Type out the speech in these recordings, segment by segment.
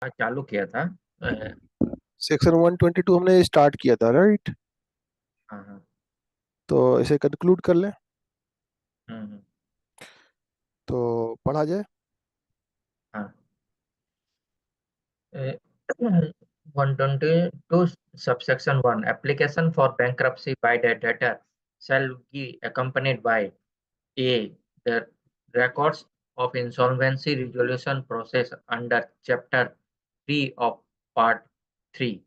चालू किया था। सेक्शन 122 हमने स्टार्ट किया था, राइट? हाँ हाँ। तो इसे कंक्लूड कर लें। हम्म। तो पढ़ा जाए। हाँ। 122 subsection 1 application for bankruptcy by the debtor shall be accompanied by a the records of insolvency resolution process under chapter 3 of part 3।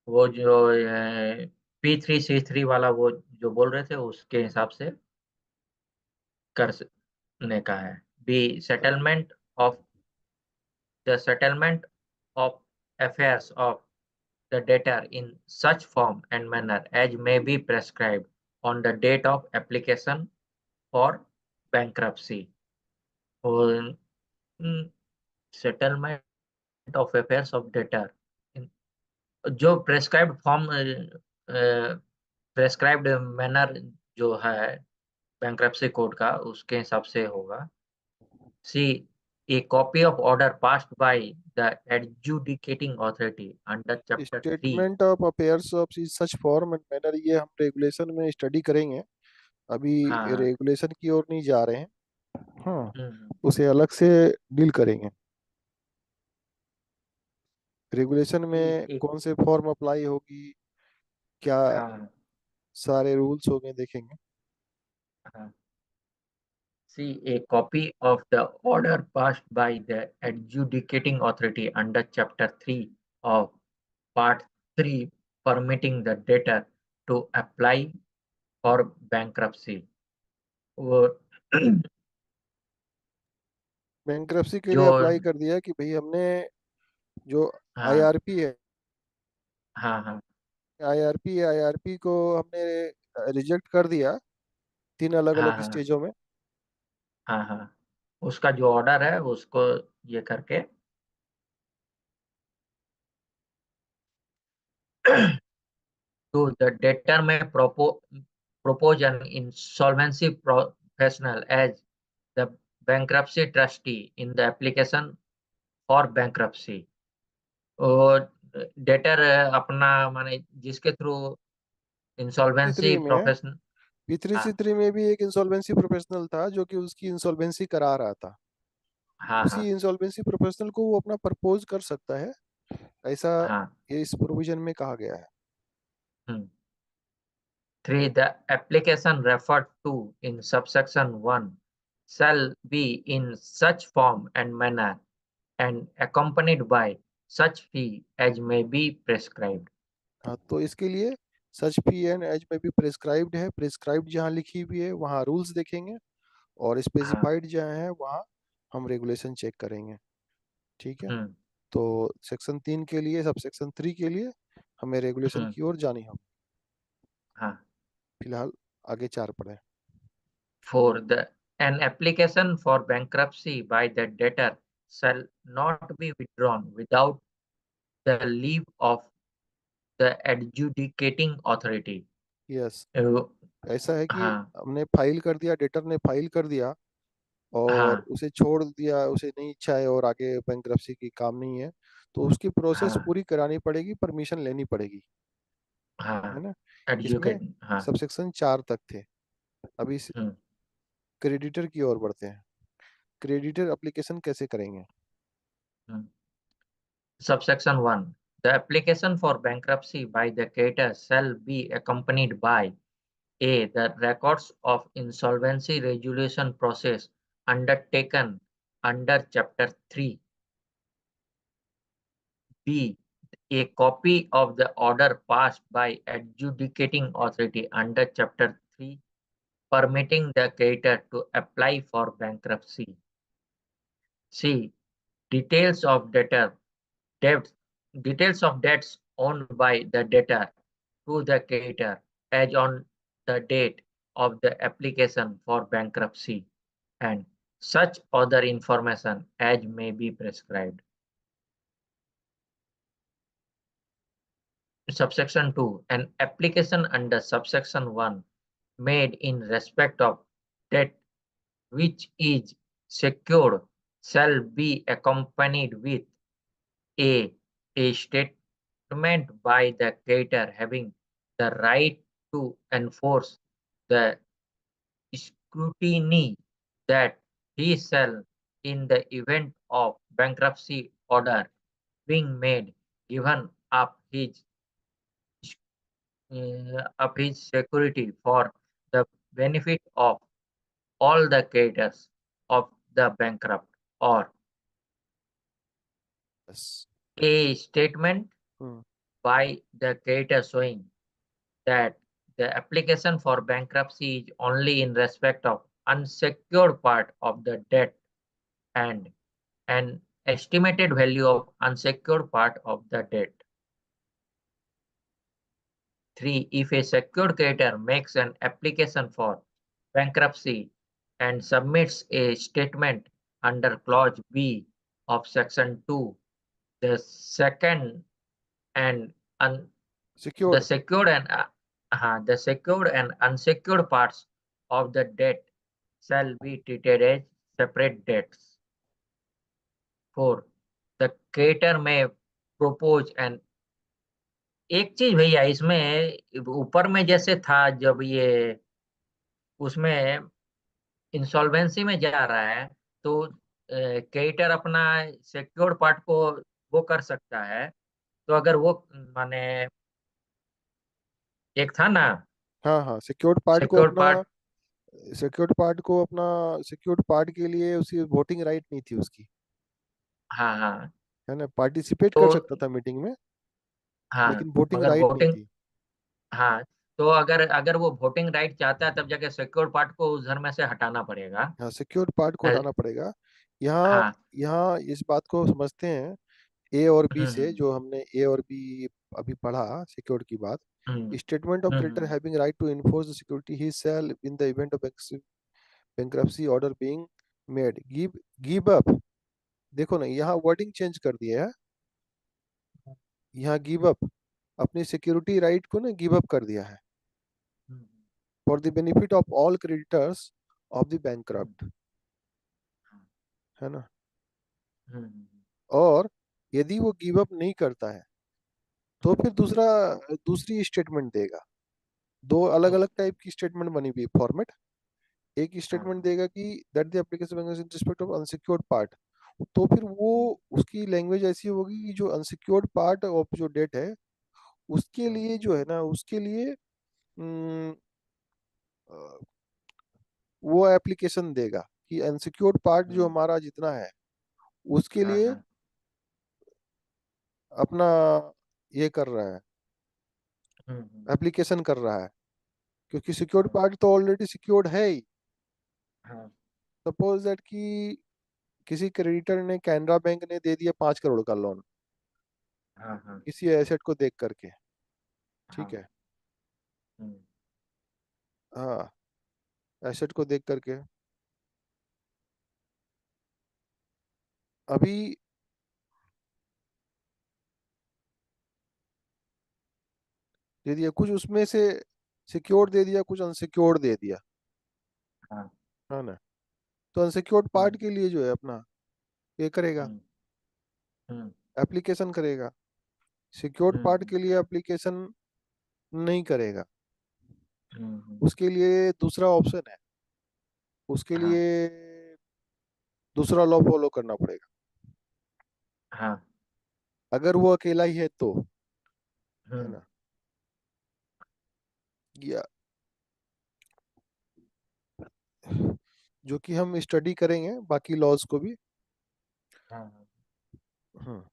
वो जो P3C3 वाला वो जो बोल रहे थे उसके हिसाब से करने का है। Be settlement of the settlement of affairs of the debtor in such form and manner as may be prescribed on the date of application for bankruptcy। और settlement of affairs of debtor जो prescribed form, prescribed manner जो है bankruptcy code का उसके हिसाब से होगा। C. A copy of order passed by the adjudicating authority under Chapter 3। Statement of affairs of such form and manner, ये हम रेगुलेशन में स्टडी करेंगे। अभी हाँ। रेगुलेशन की ओर नहीं जा रहे हैं। हाँ, हम्म। उसे अलग से डील करेंगे। Regulation C. में A, कौन से फॉर्म अप्लाई होगी, क्या हाँ सारे रूल्स होंगे, देखेंगे। हाँ। C. A copy of the order passed by the adjudicating authority under Chapter 3 of Part 3 permitting the debtor to apply for bankruptcy। वो बैंक्रप्सी के जो लिए अप्लाई कर दिया कि भाई हमने जो हाँ आईआरपी है, हाँ हाँ आईआरपी को हमने रिजेक्ट कर दिया 3 अलग हाँ अलग हाँ स्टेजों में। हाँ हाँ। उसका जो ऑर्डर है उसको ये करके to the debtor may propose an insolvency professional as the bankruptcy trustee in the application for bankruptcy। और डेटर अपना माने जिसके थ्रू पी इंसॉल्वेंसी थ्री में प्रोफेशनल। पी थ्री हाँ सी थ्री में भी एक इंसॉल्वेंसी प्रोफेशनल था जो कि उसकी इंसॉल्वेंसी करा रहा था। हाँ उसी हाँ इंसॉल्वेंसी प्रोफेशनल को वो अपना प्रपोज कर सकता है, ऐसा हाँ। ये इस प्रोविजन में कहा गया है। 3. The application referred to in subsection 1 shall be in such form and manner and accompanied by such fee as may be prescribed। हाँ, तो इसके लिए सच पी एंड एच में भी प्रिस्क्राइब्ड है। प्रिस्क्राइब्ड जहाँ लिखी हुई है वहाँ रूल्स देखेंगे, और हाँ। स्पेसिफाइड जहाँ है वहाँ हम रेगुलेशन चेक करेंगे। ठीक है। हम्म। तो सेक्शन 3 के लिए, सब सेक्शन 3 के लिए हमें रेगुलेशन हम्म। की ओर जानी होगी। हाँ। फिलहाल आगे 4 पढ़े। 4. An application for bankruptcy by the debtor shall not be withdrawn without the leave of the adjudicating authority। Yes, uh, ऐसा है कि हाँ हमने फाइल कर दिया, डेटर ने फाइल कर दिया और हाँ उसे छोड़ दिया, उसे नहीं इच्छा है और आगे बैंक्रप्सी की काम नहीं है, तो उसकी प्रोसेस हाँ पूरी करानी पड़ेगी, परमिशन लेनी पड़ेगी। है हाँ। ना? इसमें एडजुकेट हाँ। सबसेक्शन 4 तक थे। अभी हम्म। क्रेडिटर की ओर बढ़ते हैं। क्रेडिटर एप्लीकेशन कैसे करेंगे? हम्म। Subsection 1. The application for bankruptcy by the creditor shall be accompanied by A. The records of insolvency resolution process undertaken under Chapter 3. B. A copy of the order passed by adjudicating authority under Chapter 3 permitting the creditor to apply for bankruptcy. C. Details of debts details of debts owned by the debtor to the creditor as on the date of the application for bankruptcy and such other information as may be prescribed। Subsection 2. An application under subsection 1 made in respect of debt which is secured shall be accompanied with A statement by the creditor having the right to enforce the scrutiny that he shall, in the event of bankruptcy order being made, given up his security for the benefit of all the creditors of the bankrupt, or Yes. a statement Hmm. by the creditor showing that the application for bankruptcy is only in respect of unsecured part of the debt and an estimated value of unsecured part of the debt. 3. If a secured creditor makes an application for bankruptcy and submits a statement under clause B of section 2, the second and un, the Secured. secured and the secured and unsecured parts of the debt shall be treated as separate debts. 4. The creditor may propose an एक चीज भैया इसमें ऊपर में जैसे था जब ये उसमें इंसॉल्वेंसी में जा रहा है तो क्रेडिटर अपना सिक्योर्ड पार्ट को वो कर सकता है तो अगर वो माने एक था ना हाँ हाँ, सिक्योर्ड पार्ट को सिक्योर्ड अपना, पार्ट। सिक्योर्ड पार्ट को अपना, सिक्योर्ड पार्ट के लिए उसकी वोटिंग राइट नहीं थी उसकी, हाँ हाँ। है ना, पार्टिसिपेट तो कर सकता था मीटिंग में, हाँ लेकिन वोटिंग मगर राइट नहीं वोटिंग, थी। हाँ तो अगर अगर वो वोटिंग राइट चाहता है तब जाके सिक्योर्ड पार्ट को उस घर में से हटाना पड़ेगा। हाँ, सिक्योर्ड पार्ट को अ, हटाना पड़ेगा। यहाँ हाँ। यहाँ इस बात को समझते हैं ए और बी से, हम्म जो हमने ए और बी अभी पढ़ा सिक्योर्ड की बात। Hmm statement of creditor hmm having right to enforce the security he sell in the event of bankruptcy order being made, give up. देखो ना, यहाँ वर्डिंग चेंज कर दिया है। यहाँ गिव अप, अपनी सिक्योरिटी राइट को ना गिव अप कर दिया है, hmm for the benefit of all creditors of the hmm bankrupt, है ना। हम्म और यदि वो गिव अप नहीं करता है तो फिर दूसरी स्टेटमेंट देगा। दो अलग अलग ओके। टाइप की स्टेटमेंट बनी हुई है फॉर्मेट। एक हाँ स्टेटमेंट देगा कि that the application in respect of unsecured part, तो फिर वो हम्म, उसकी लैंग्वेज ऐसी होगी कि जो अनसिक्योर्ड पार्ट ऑफ जो डेट है उसके हाँ लिए, जो है ना, उसके लिए हम्म, अ, वो एप्लीकेशन देगा कि अनसिक्योर्ड पार्ट जो हम्म हमारा जितना है उसके हाँ लिए हाँ अपना ये कर रहा है, हम्म एप्लीकेशन कर रहा है, क्योंकि सिक्योर्ड हाँ पार्ट तो ऑलरेडी सिक्योर्ड है ही। हाँ सपोज दैट कि किसी क्रेडिटर ने, कैनरा बैंक ने दे दिया 5 करोड़ का लोन हाँ हाँ किसी एसेट को देख करके, ठीक हाँ है। हम्म हाँ, एसेट को देख करके अभी दे दिया कुछ, उसमें से सिक्योर्ड दे दिया, कुछ अनसिक्योर्ड दे दिया, हाँ है ना। तो अनसिक्योर्ड पार्ट हम्म के लिए जो है अपना ये करेगा, हम्म हम्म एप्लीकेशन करेगा। सिक्योर्ड पार्ट हम्म के लिए एप्लीकेशन नहीं करेगा, हम्म उसके लिए दूसरा ऑप्शन है, उसके हाँ लिए दूसरा लॉ फॉलो करना पड़ेगा। हाँ अगर वो अकेला ही है तो, है हम्म ना, या जो कि हम स्टडी करेंगे बाकी लॉज को भी। हाँ हाँ। हम्म।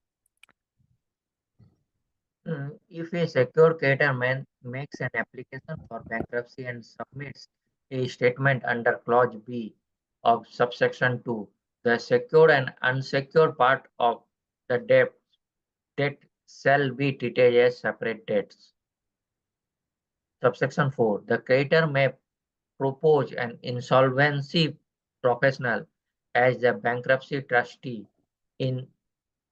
If a secured creditor makes an application for bankruptcy and submits a statement under clause B of subsection 2, the secured and unsecured part of the debt shall be treated as separate debts. Subsection 4. The creditor may propose an insolvency professional as the bankruptcy trustee in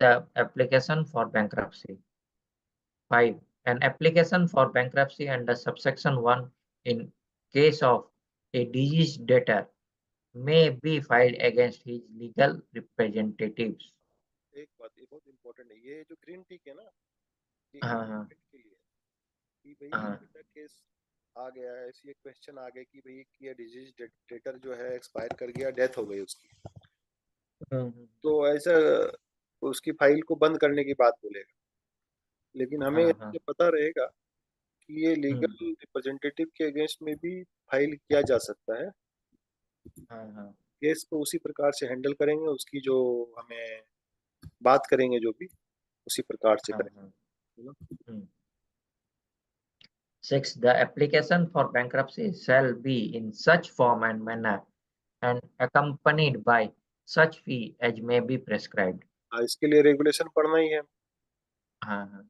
the application for bankruptcy. 5. An application for bankruptcy under subsection 1 in case of a deceased debtor may be filed against his legal representatives. एक बात ये बहुत important है, ये जो green टिक है ना, ये हाँ हाँ इम्प्लीमेंट के लिए है कि भाई हाँ ऐसा केस आ गया है, ऐसी एक क्वेश्चन आ गया कि भाई कि ये डिजीज डेटर जो है एक्सपायर कर गया, डेथ हो गई उसकी, हम्म, तो ऐसा उसकी फाइल को बंद करने की बात बोलेगा। लेकिन हमें हाँ हाँ ये पता रहेगा कि ये हम्म, लीगल रिप्रेजेंटेटिव के अगेंस्ट में भी फाइल किया जा सकता है। हाँ हाँ केस को उसी प्रकार से हैंडल करेंगे, उसकी जो हमें बात करेंगे जो भी उसी प्रकार से हाँ करेंगे, हाँ है ना। हम्म। 6. The application for bankruptcy shall be in such form and manner and accompanied by such fee as may be prescribed. हाँ, इसके लिए रेगुलेशन पढ़ना ही है। हाँ हाँ।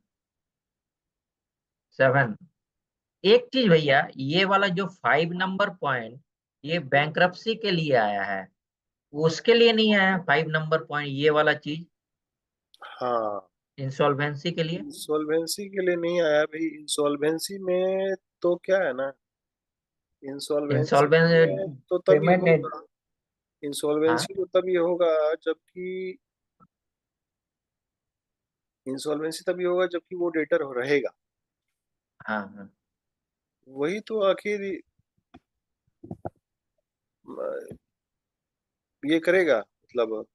7. एक चीज भैया, ये वाला जो 5 नंबर पॉइंट, ये बैंक्रप्सी के लिए आया है, उसके लिए नहीं आया 5 नंबर पॉइंट ये वाला चीज, हाँ, इंसॉल्वेंसी के लिए। इंसॉल्वेंसी के लिए नहीं आया भाई। इंसॉल्वेंसी में तो क्या है ना, इंसॉल्वेंसी में इंसॉल्वेंस तो तभी पेमेंट। होगा, हाँ इंसॉल्वेंसी तो तभी होगा जबकि, इंसॉल्वेंसी तभी होगा जबकि वो डेटर रहेगा। हाँ हाँ वही तो आखिर ये करेगा मतलब।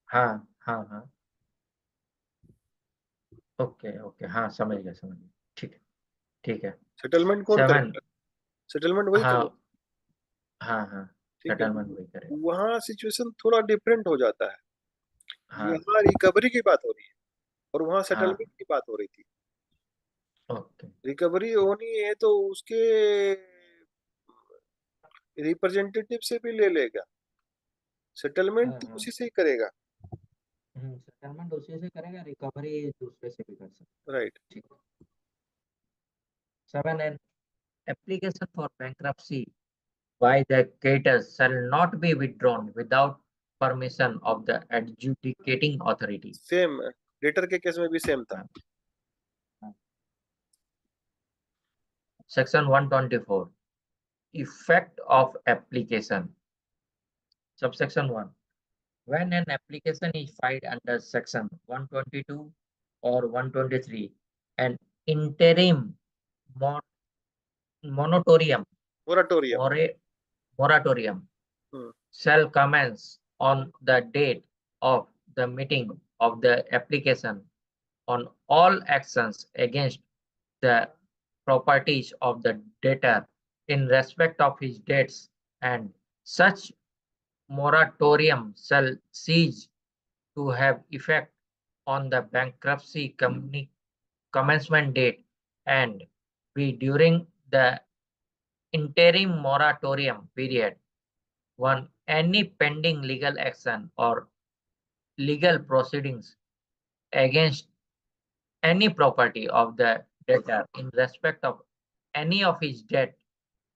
हाँ हाँ हाँ। ओके ओके, हाँ समझ गया। ठीक है, ठीक है। सेटलमेंट कौन 7। करेगा? सेटलमेंट वही हाँ करेगा। हाँ हाँ, ठीक है, सेटलमेंट वही करेगा। वहाँ सिचुएशन थोड़ा डिफरेंट हो जाता है। हाँ यहाँ रिकवरी की बात हो रही है और वहाँ हाँ सेटलमेंट की बात हो रही थी। ओके। रिकवरी होनी है तो उसके रिप्रेजेंटेटिव से भी ले लेगा, सेटलमेंट हाँ तो हाँ, उसी से ही करेगा। सेटलमेंट उसी से करेगा, रिकवरी दूसरे से भी कर सकते हैं। राइट। ठीक है। 7. An application for bankruptcy by the creditors shall not be withdrawn without permission of the adjudicating authority. Same debtor के केस में भी सेम था। हाँ, हाँ। Section 124. Effect of application. Subsection 1. When an application is filed under Section 122 or 123, an interim mo- moratorium moratorium. more- moratorium hmm. shall commence on the date of the meeting of the application on all actions against the properties of the debtor in respect of his debts, and such moratorium shall cease to have effect on the bankruptcy commencement date and be during the interim moratorium period. 1. Any pending legal action or legal proceedings against any property of the debtor in respect of any of his debt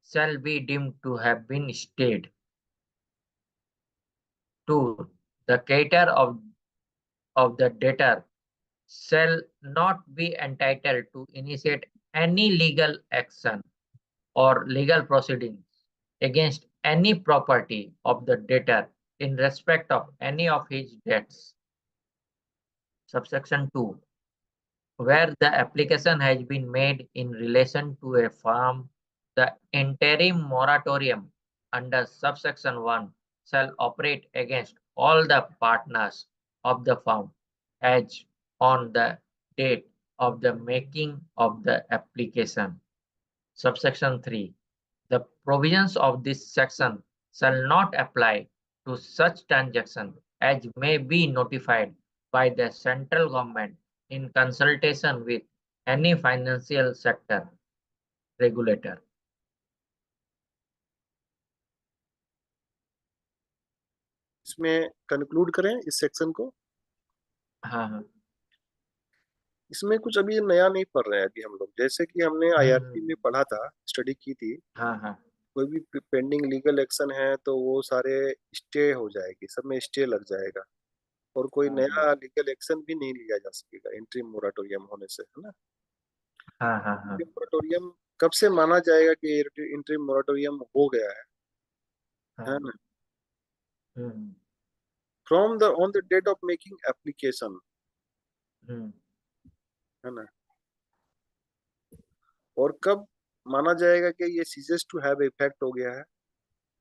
shall be deemed to have been stayed. 2. The creditor of the debtor shall not be entitled to initiate any legal action or legal proceedings against any property of the debtor in respect of any of his debts. Subsection 2. Where the application has been made in relation to a firm, the interim moratorium under subsection 1 shall operate against all the partners of the firm as on the date of the making of the application. Subsection 3. The provisions of this section shall not apply to such transactions as may be notified by the central government in consultation with any financial sector regulator. इसमें conclude करें इस section को। हाँ हाँ। इसमें कुछ अभी नया नहीं पढ़ रहे हैं अभी हम लोग, जैसे कि हमने आईआरबी में हम्म, पढ़ा था, स्टडी की थी। हाँ हाँ कोई भी पेंडिंग लीगल एक्शन है तो वो सारे स्टे हो जाएगी, सब में स्टे लग जाएगा और कोई हाँ हाँ नया लीगल एक्शन भी नहीं लिया जा सकेगा इंट्रीम मोराटोरियम होने से, है ना। हाँ हाँ हाँ इंट्रीम मोराटोरियम कब से माना जाएगा कि इंट्रीम मोराटोरियम हो गया है हाँ। ना। Hmm, from the on the date of making application, hmm, है ना। और कब माना जाएगा कि ये सीजेस टू हैव इफेक्ट हो गया है?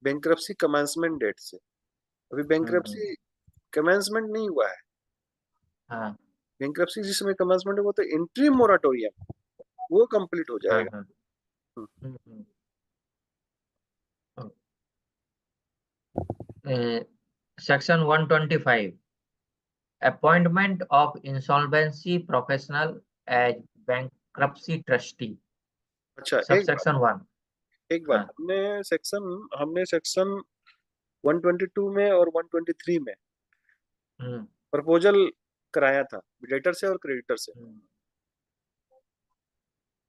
बैंक्रप्सी कमेंसमेंट डेट से। अभी हम्म, बैंक्रप्सी कमेंसमेंट नहीं हुआ है। हाँ बैंक्रप्सी जिस समय कमेंसमेंट हुआ तो इंटरिम मोराटोरियम वो कंप्लीट हो हाँ जाएगा। हाँ। हम्म, हम्म, section 125, appointment of insolvency professional as bankruptcy trustee, अच्छा subsection 1। एक बात, हाँ। हमने सेक्शन 122 में और 123 में हम्म, प्रपोजल कराया था डेटर से और क्रेडिटर से। हम्म,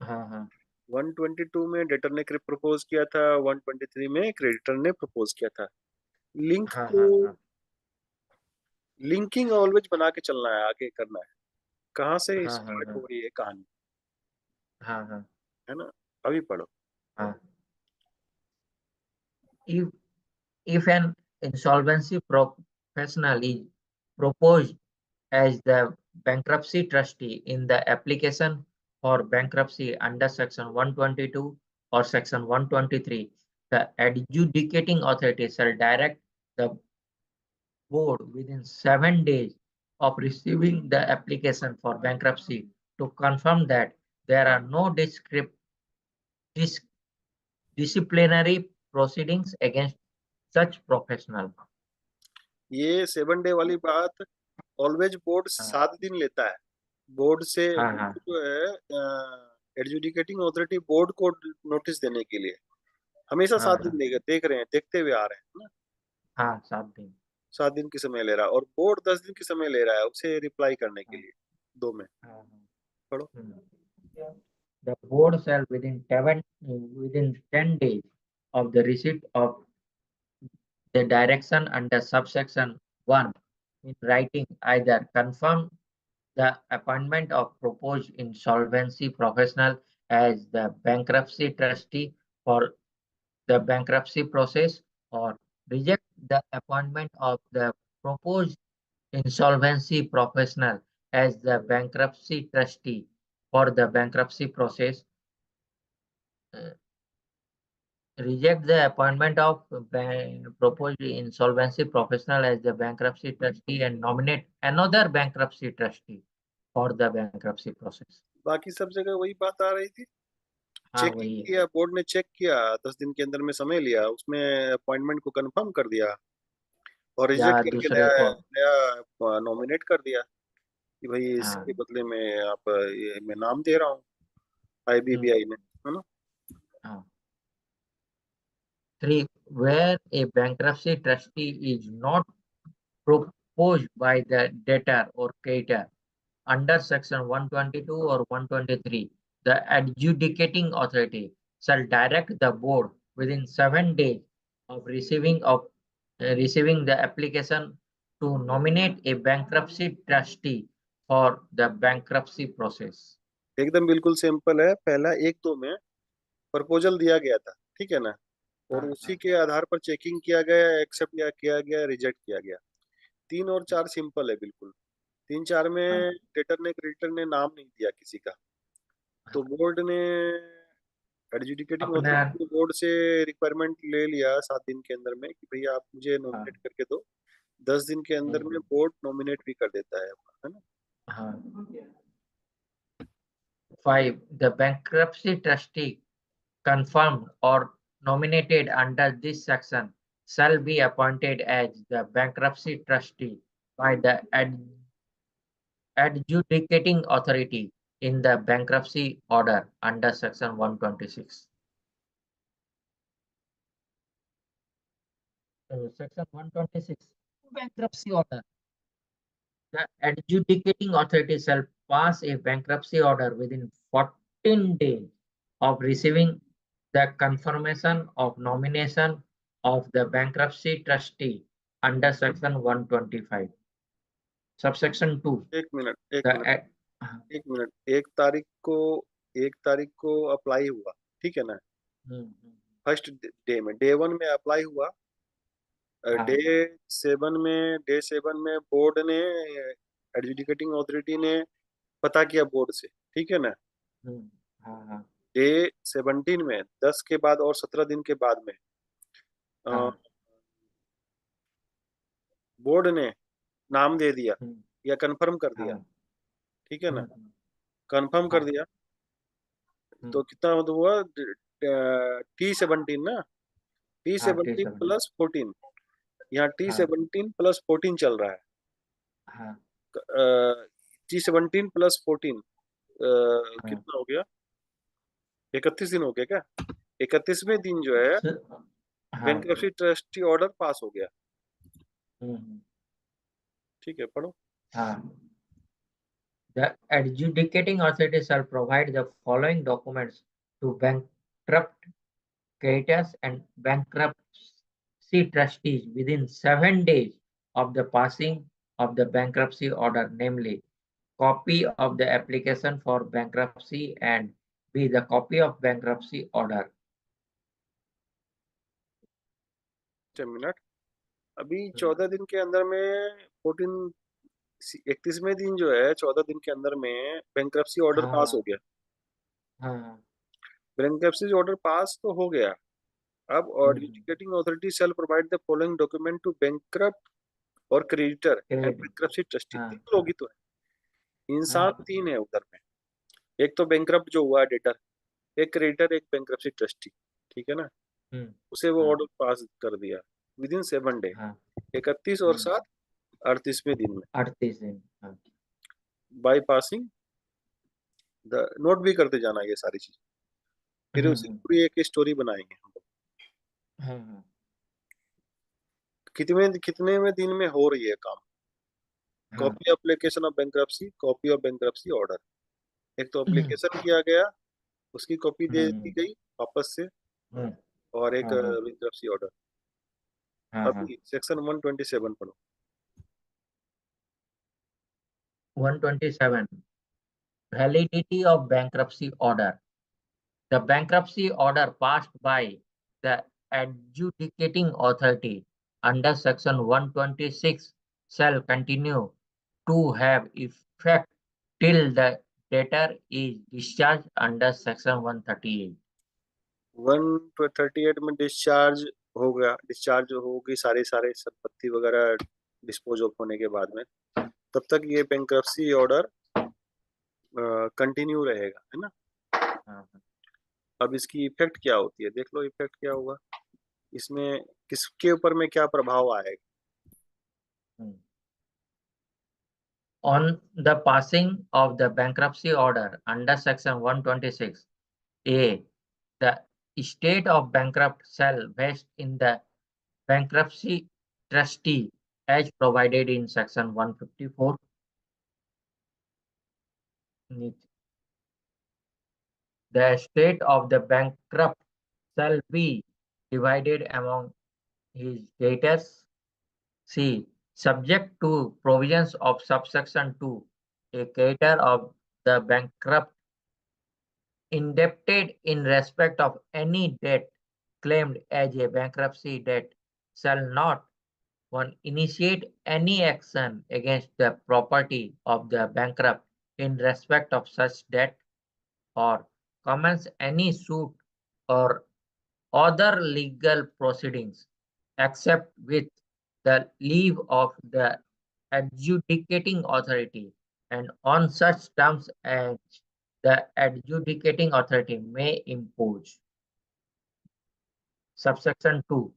हाँ हाँ 122 में डेटर ने प्रपोज किया था, 123 में क्रेडिटर ने प्रपोज किया था। लिंक हाँ को हाँ हाँ लिंकिंग ऑलवेज बना के चलना है, आगे करना है कहाँ से हाँ हाँ स्टार्ट हाँ हो रही है कहानी, हाँ हाँ है ना। अभी पढ़ो। हाँ। If if an insolvency professional is proposed as the bankruptcy trustee in the application for bankruptcy under section 122 or section 123, the adjudicating authority shall direct the board within 7 days of receiving the application for bankruptcy to confirm that there are no dis- disciplinary proceedings against such professional. ये 7 day वाली बात, always board हाँ 7 दिन लेता है। Board से हाँ हाँ बोर्ड जो है एडजुडिकेटिंग अथॉरिटी बोर्ड को नोटिस देने के लिए हमेशा हाँ 7 दिन हाँ देगा, देख रहे हैं, देखते हुए आ रहे हैं ना। हाँ 7 दिन। 7 दिन की समय ले रहा है और बोर्ड 10 दिन की समय ले रहा है उसे रिप्लाई करने के हाँ लिए। दो में हाँ पढ़ो। हाँ। The board shall within 10 days of the receipt of the direction under subsection 1 in writing either confirm the appointment of proposed insolvency professional as the bankruptcy trustee for the bankruptcy process or reject the appointment of the proposed insolvency professional as the bankruptcy trustee for the bankruptcy process, uh, reject the appointment of proposed insolvency professional as the bankruptcy trustee and nominate another bankruptcy trustee for the bankruptcy process. बाकी सब जगह वही बात आ रही थी। हाँ checking वही है। किया, बोर्ड ने चेक किया, 10 दिन के अंदर में समय लिया, उसमें अपॉइंटमेंट को कंफर्म कर दिया और या रिजेक्ट करके दूसरे नया को। नया नॉमिनेट कर दिया कि भाई इसके हाँ बदले में आप ये मैं नाम दे रहा हूँ हम्म, आईबीबीआई में, है ना। हाँ। 3. Where a bankruptcy trustee is not proposed by the debtor or creditor under section 122 or 123, the adjudicating authority shall direct the board within 7 days of receiving the application to nominate a bankruptcy trustee for the bankruptcy process. एकदम बिल्कुल simple है। पहला 1-2 में proposal दिया गया था, ठीक है ना, और हाँ उसी हाँ के आधार पर चेकिंग किया गया, एक्सेप्ट या किया गया, रिजेक्ट किया गया। 3 और 4 सिंपल है बिल्कुल। 3-4 में हाँ डेटर ने क्रेडिटर ने नाम नहीं दिया किसी का, तो हाँ। बोर्ड ने एडजुडिकेटिंग अपने। अथॉरिटी बोर्ड से रिक्वायरमेंट ले लिया 7 दिन के अंदर में कि भैया आप मुझे हाँ नॉमिनेट करके दो। 10 दिन के अंदर में हम्म, बोर्ड नॉमिनेट भी कर देता है ना। हाँ। 5. The bankruptcy trustee confirmed or nominated under this section shall be appointed as the bankruptcy trustee by the adjudicating authority in the bankruptcy order under section 126. Section 126, bankruptcy order. The adjudicating authority shall pass a bankruptcy order within 14 days of receiving the confirmation of nomination of the bankruptcy trustee under section 125. Subsection 2. एक minute एक The minute ad- हाँ, एक minute 1 तारीख को apply हुआ, ठीक है ना। हम्म, हम्म, फर्स्ट डे में, डे 1 में अप्लाई हुआ, हाँ, डे 7 में बोर्ड ने, एडजुडिकेटिंग अथॉरिटी ने पता किया बोर्ड से, ठीक है ना। हम्म, हाँ, हाँ, डे 17 में 10 के बाद और 17 दिन के बाद में हाँ, बोर्ड ने नाम दे दिया हम्म, या कंफर्म कर दिया, हाँ, ठीक है ना। हम्म, कंफर्म कर हाँ, दिया हम्म, तो कितना मतलब हुआ, T17 ना, टी हाँ, सेवनटीन T7, प्लस फोर्टीन यहाँ टी हाँ, सेवनटीन प्लस फोर्टीन चल रहा हाँ, है। T17 प्लस 14 हाँ, कितना हो गया, 31 दिन हो गया क्या। 31वें दिन जो है स- हाँ, बैंक्रप्सी ट्रस्टी ऑर्डर पास हो गया, हम्म, ठीक है पढ़ो। हाँ. The adjudicating authority shall provide the following documents to bankrupt creditors and bankruptcy trustees within 7 days of the passing of the bankruptcy order, namely, copy of the application for bankruptcy and B. The copy of bankruptcy order. Minute, अभी 14 दिन के अंदर में 31वें दिन जो है 14 दिन के अंदर में बैंक्रप्सी ऑर्डर पास हो हाँ, गया। हाँ, बैंक्रप्सी ऑर्डर पास तो हो गया, अब hmm, auditing authority shall provide the following document to bankrupt और creditor and great. Bankruptcy trustee. हाँ, 3 लोग ही तो है, इंसान हाँ, 3 है उधर में। एक तो बैंक्रप्ट जो हुआ डेटर, एक क्रेडिटर, एक बैंक्रप्सी ट्रस्टी, ठीक है ना। हम्म, उसे वो हाँ, ऑर्डर पास कर दिया विद इन 7 डे, हाँ, 31 और 7, 38वें दिन में, 38 दिन, हाँ, बाई पासिंग द नोट भी करते जाना ये सारी चीज, फिर उसी हम्म, पूरी एक स्टोरी बनाएंगे हम लोग। हाँ, कितने कितने में दिन में हो रही है काम। हाँ, copy application of bankruptcy, copy of bankruptcy order. एक तो हम्म, एप्लीकेशन किया गया, उसकी कॉपी दे दी हम्म, गई वापस से, हम्म, और एक हाँ, हाँ, बैंक्रप्सी ऑर्डर। हाँ, हाँ. अभी सेक्शन 127 पढ़ो। 127. Validity of bankruptcy order. The bankruptcy order passed by the adjudicating authority under Section 126 shall continue to have effect till the debtor is discharged under Section 138. 138 में डिस्चार्ज हो गया, डिस्चार्ज होगी सारे सारे संपत्ति वगैरह डिस्पोज ऑफ होने के बाद में, तब तक ये बैंक्रप्सी ऑर्डर कंटिन्यू रहेगा, है ना। हाँ, अब इसकी इफेक्ट क्या होती है, देख लो इफेक्ट क्या होगा इसमें, किसके ऊपर में क्या प्रभाव आएगा। हाँ. On the passing of the bankruptcy order under Section 126A, the estate of bankrupt shall vest in the bankruptcy trustee as provided in Section 154. The estate of the bankrupt shall be divided among his debtors. C. Subject to provisions of subsection 2, a creditor of the bankrupt indebted in respect of any debt claimed as a bankruptcy debt shall not, one, initiate any action against the property of the bankrupt in respect of such debt, or commence any suit or other legal proceedings except with the leave of the adjudicating authority and on such terms as the adjudicating authority may impose. Subsection 2.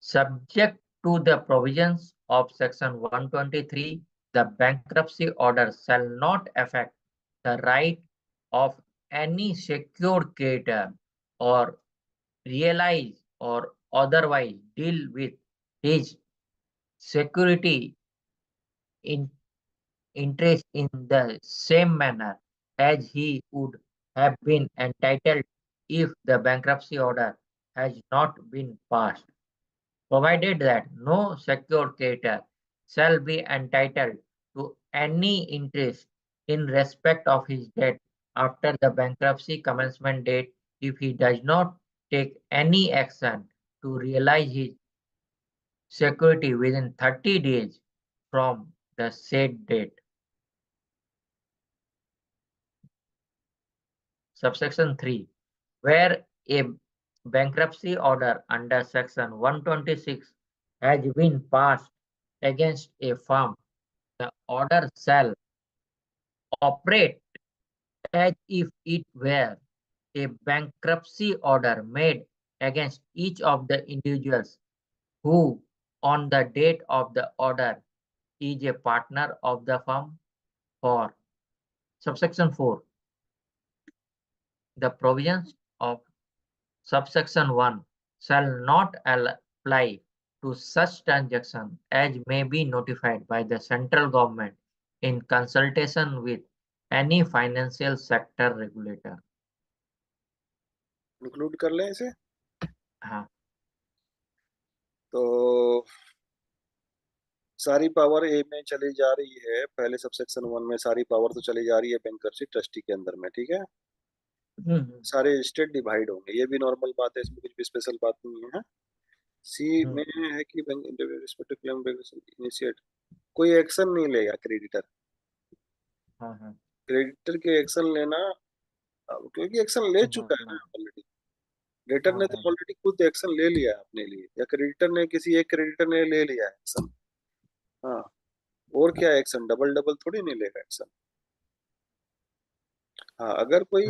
Subject to the provisions of Section 123, the bankruptcy order shall not affect the right of any secured creditor or realize or otherwise deal with his security in interest in the same manner as he would have been entitled if the bankruptcy order has not been passed, provided that no secured creditor shall be entitled to any interest in respect of his debt after the bankruptcy commencement date if he does not take any action to realize his security within 30 days from the said date. Subsection 3. Where a bankruptcy order under Section 126 has been passed against a firm, the order shall operate as if it were a bankruptcy order made against each of the individuals who, on the date of the order, is a partner of the firm. For subsection 4, the provisions of subsection 1 shall not apply to such transactions as may be notified by the central government in consultation with any financial sector regulator. Include कर लें इसे। हाँ, तो सारी power ए में चली जा रही है, पहले सबसेक्शन 1 में सारी पावर तो चली जा रही है बैंकरप्सी ट्रस्टी के अंदर में, ठीक है। सारे स्टेट डिवाइड होंगे, ये भी नॉर्मल बात है, इसमें कुछ भी स्पेशल बात नहीं है। सी में है कि बैंक रिस्पेक्टिव क्लेम इनिशिएट, कोई एक्शन नहीं लेगा क्रेडिटर। क्रेडिटर के एक्शन लेना, क्योंकि एक्शन ले चुका है ना ऑलरेडी। क्रेडिटर ने तो ऑलरेडी खुद एक्शन ले लिया है अपने लिए, या क्रेडिटर ने किसी एक क्रेडिटर ने ले लिया है एक्शन। हाँ, और क्या एक्शन, डबल डबल थोड़ी नहीं लेगा एक्शन। हाँ, अगर कोई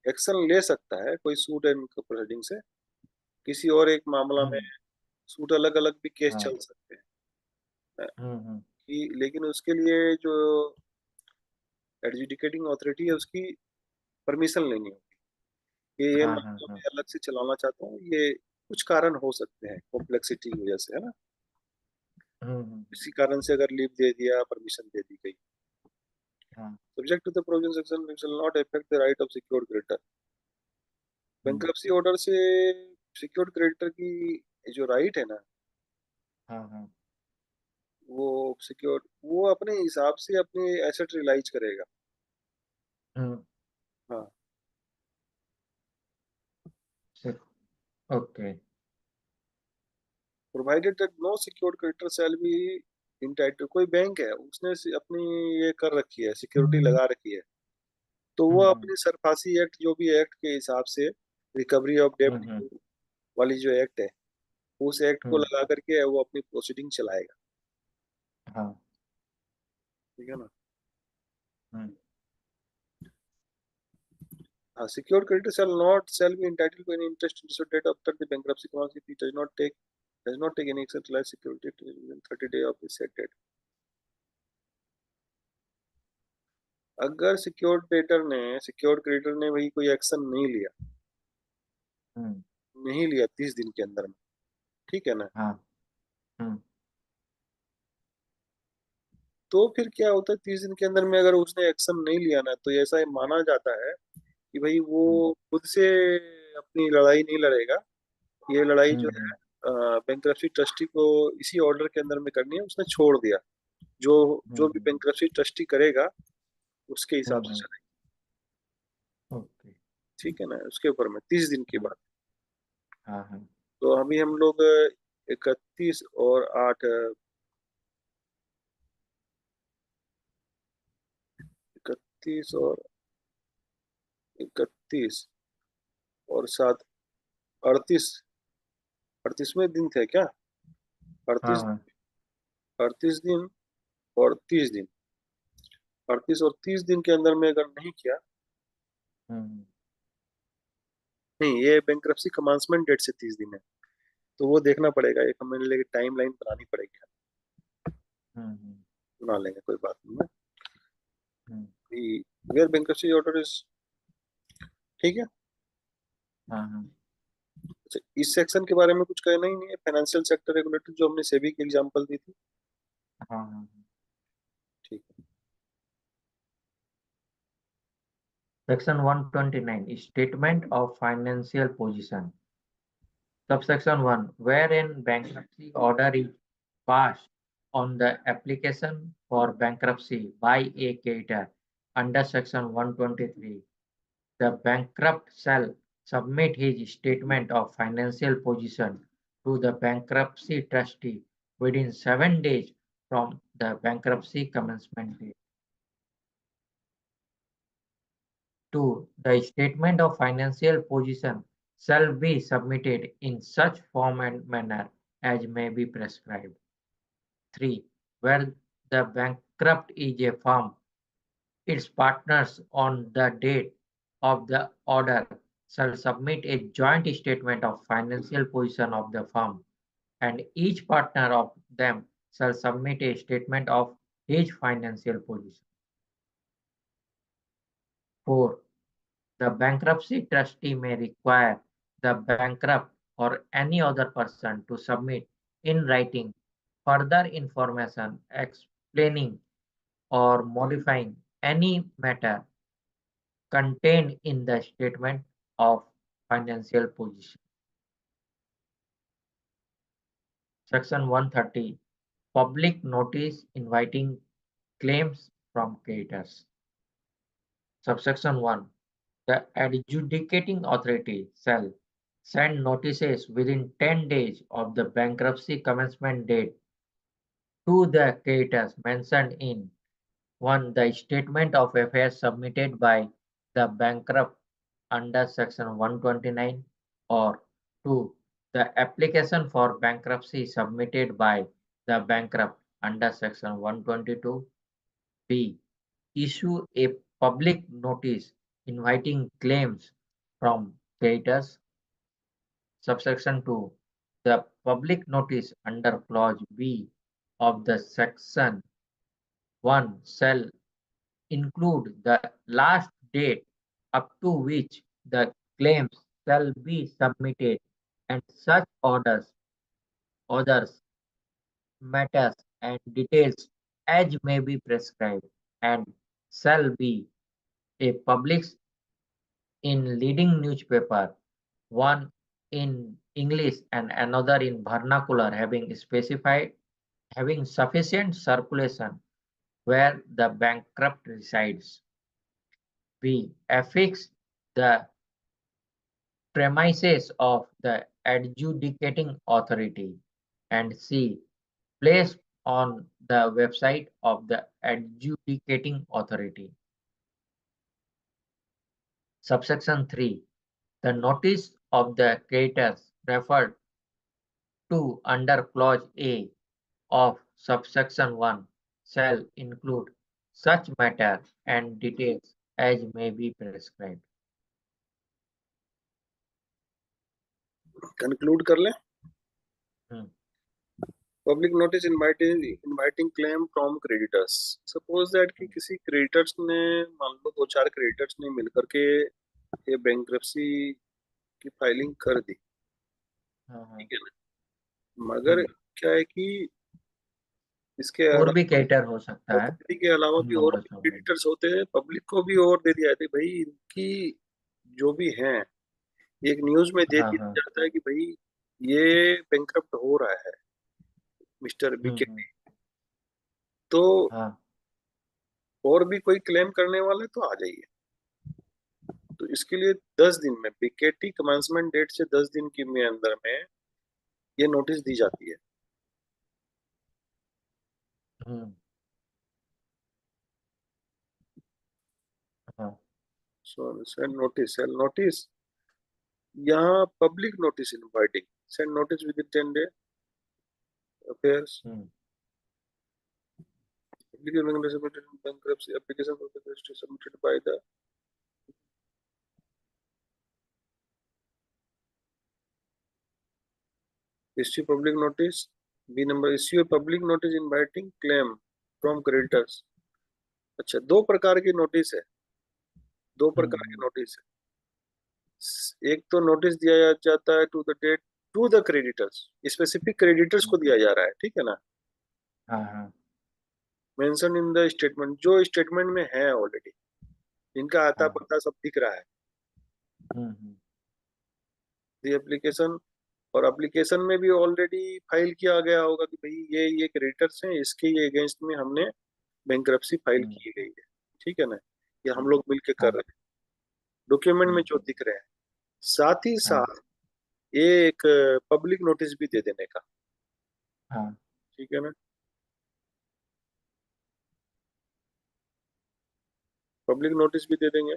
एक्शन ले सकता है, कोई सूट एंड प्रोसीडिंग से किसी और एक मामला में, सूट अलग अलग भी केस चल सकते हैं कि, लेकिन उसके लिए जो एडजुडिकेटिंग अथॉरिटी है उसकी परमिशन लेनी होगी। ये मामला मैं अलग से चलाना चाहता हूँ, ये कुछ कारण हो सकते हैं कॉम्प्लेक्सिटी की वजह से, है ना। इसी कारण से अगर लीव दे दिया, परमिशन दे दी गई, subject to the provision section which will not affect the right of secured creditor. Bankruptcy order से सिक्योर्ड क्रेडिटर की जो राइट है ना, वो सिक्योर, वो अपने हिसाब से अपने एसेट रियलाइज करेगा। हाँ, okay. Provided that no secured creditor shall be entitled, कोई बैंक है उसने अपनी ये कर रखी है, सिक्योरिटी लगा रखी है, तो वो अपनी सरफासी एक्ट, जो भी एक्ट के हिसाब से रिकवरी ऑफ डेब्ट वाली जो एक्ट है, उस एक्ट को लगा करके वो अपनी प्रोसीडिंग चलाएगा। ठीक है ना। हाँ, secured creditor shall be entitled to any interest to date after the bankruptcy clause if he does not take any action to life security within 30 days of the said date। अगर secured creditor ने वही कोई action नहीं लिया 30 दिन के अंदर में, ठीक है ना, तो फिर क्या होता है, 30 दिन के अंदर में अगर उसने एक्शन नहीं लिया ना, तो ऐसा माना जाता है कि भाई वो खुद से अपनी लड़ाई नहीं लड़ेगा, ये लड़ाई जो है बैंक्रप्सी ट्रस्टी को इसी ऑर्डर के अंदर में करनी है, उसने छोड़ दिया। जो भी बैंक्रप्सी ट्रस्टी करेगा उसके हिसाब से चलेगा। ठीक है ना, उसके ऊपर में 30 दिन की बात। तो अभी हम लोग 31 और 8, 31 और 31 और 7, 38, 38वें दिन थे क्या, 38, 38 दिन और 30 दिन, 38 और 30 दिन के अंदर में अगर नहीं किया, नहीं, ये बैंक्रप्सी कमांसमेंट डेट से 30 दिन है, तो वो देखना पड़ेगा, एक हमें लेके टाइम लाइन बनानी पड़ेगी। बना लेंगे, कोई बात नहीं है। वेयर बैंक्रप्सी ऑर्डर इज, ठीक है। अच्छा, इस सेक्शन के बारे में कुछ कहना ही नहीं है, फाइनेंशियल सेक्टर रेगुलेटर, जो हमने सेबी की एग्जांपल दी थी। ठीक है। Section 129, Statement of Financial Position. Subsection 1, wherein bankruptcy order is passed on the application for bankruptcy by a creditor under Section 123, the bankrupt shall submit his statement of financial position to the bankruptcy trustee within 7 days from the bankruptcy commencement date. 2. The statement of financial position shall be submitted in such form and manner as may be prescribed. 3. Where the bankrupt is a firm, its partners on the date of the order shall submit a joint statement of financial position of the firm, and each partner of them shall submit a statement of his financial position. 4. The bankruptcy trustee may require the bankrupt or any other person to submit in writing further information explaining or modifying any matter contained in the statement of financial position. Section 130. Public notice inviting claims from creditors. Subsection 1. The adjudicating authority shall send notices within 10 days of the bankruptcy commencement date to the creditors mentioned in 1. The statement of affairs submitted by the bankrupt under Section 129, or 2. The application for bankruptcy submitted by the bankrupt under Section 122. B. Issue a public notice inviting claims from creditors. Subsection 2. The public notice under Clause B of the Section 1 shall include the last date up to which the claims shall be submitted and such others, matters, and details as may be prescribed, and shall be a published in leading newspaper, one in English and another in vernacular, having sufficient circulation where the bankrupt resides. B. Affix the premises of the adjudicating authority, and C. Placed on the website of the adjudicating authority. Subsection 3. The notice of the creditors referred to under Clause A of subsection 1 shall include such matter and details as may be prescribed. Conclude कर लें. Hmm. Public notice inviting claim from creditors. Suppose that कि किसी creditors ने, मान लो 2-4 creditors ने मिलकर के ये बैंक्रप्सी की फाइलिंग कर दी, ठीक है ना. मगर क्या है कि इसके और भी अलावा क्रेडिटर हो सकता है पब्लिक के अलावा उन भी और लोगों भी से होगा। क्रेडिटर्स होते हैं. पब्लिक को भी और दे दिया जाता है भाई, इनकी जो भी हैं, एक न्यूज में दे हाँ दिया हाँ जाता है कि भाई ये बैंकरप्ट हो रहा है मिस्टर बीके. हम्म, तो हाँ और भी कोई क्लेम करने वाले तो आ जाइए. तो इसके लिए 10 दिन में, बीकेटी कमेंसमेंट डेट से 10 दिन की में अंदर में ये नोटिस दी जाती है. हम्म, हाँ सो सेंड नोटिस यहाँ public notice inviting send notice with in 10 day affairs. Hmm, bankruptcy application for bankruptcy submitted by the issue public notice. B number, issue a public notice inviting claim from creditors. अच्छा, दो प्रकार की notice है. दो प्रकार की हम्म, notice है. एक तो नोटिस दिया जाता है to the date to the creditors, specific creditors को दिया जा रहा है, ठीक है ना. हाँ हाँ मेंशन इन द स्टेटमेंट, जो स्टेटमेंट में है ऑलरेडी, इनका आता हाँ पता सब दिख रहा है. हम्म, द एप्लीकेशन, और एप्लीकेशन में भी ऑलरेडी फाइल किया गया होगा कि भाई ये क्रेडिटर्स हैं, इसके ये अगेंस्ट में हमने बैंक्रप्सी फाइल हम्म, की गई है, ठीक है ना. ये हम हम्म, लोग मिलके कर हाँ रहे हैं. डॉक्यूमेंट में जो हम्म, दिख रहे हैं, साथ ही हाँ साथ ये एक पब्लिक नोटिस भी दे देने का, हाँ। ठीक है ना। पब्लिक नोटिस भी दे देंगे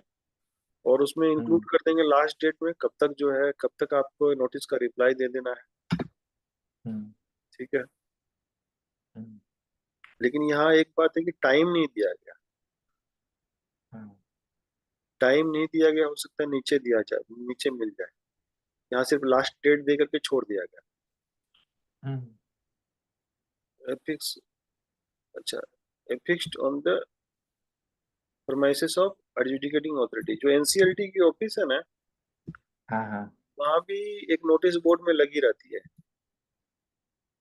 और उसमें इंक्लूड हम्म। कर देंगे लास्ट डेट में, कब तक जो है, कब तक आपको नोटिस का रिप्लाई दे देना है, हम्म। ठीक है। हम्म। लेकिन यहाँ एक बात है कि टाइम नहीं दिया गया, हाँ। टाइम नहीं दिया गया, हो सकता है नीचे दिया जाए, नीचे मिल जाए। यहाँ सिर्फ लास्ट डेट दे करके छोड़ दिया हम्म। गया। एफिक्स, अच्छा, affixed on the premises of adjudicating authority, जो एनसीएलटी की ऑफिस है ना, हाँ। हाँ। वहाँ भी एक नोटिस बोर्ड में लगी रहती है।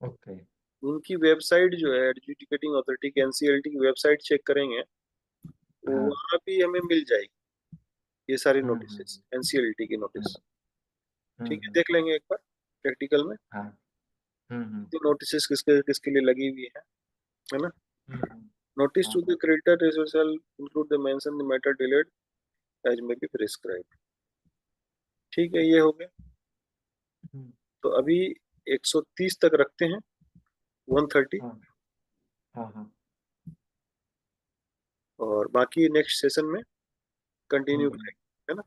ओके। उनकी वेबसाइट जो है, एडजुडिकेटिंग अथॉरिटी की एनसीएलटी की वेबसाइट चेक करेंगे, हाँ। वहाँ भी हमें मिल जाएगी ये सारी हम्म। नोटिस, एनसीएलटी की हम्म। नोटिस। हम्म। ठीक है, देख लेंगे एक बार प्रैक्टिकल में हाँ। हम्म। नोटिस किसके किसके लिए लगी हुई है ना। हम्म। नोटिस हाँ। टू द क्रेडिटर रिजर्सल include the mention the matter delayed as may be prescribed. ठीक है, ये हो गया। हम्म। तो अभी 130 तक रखते हैं, 130, हाँ। हाँ। हाँ। और बाकी नेक्स्ट सेशन में कंटिन्यू हम्म। करेंगे, है ना।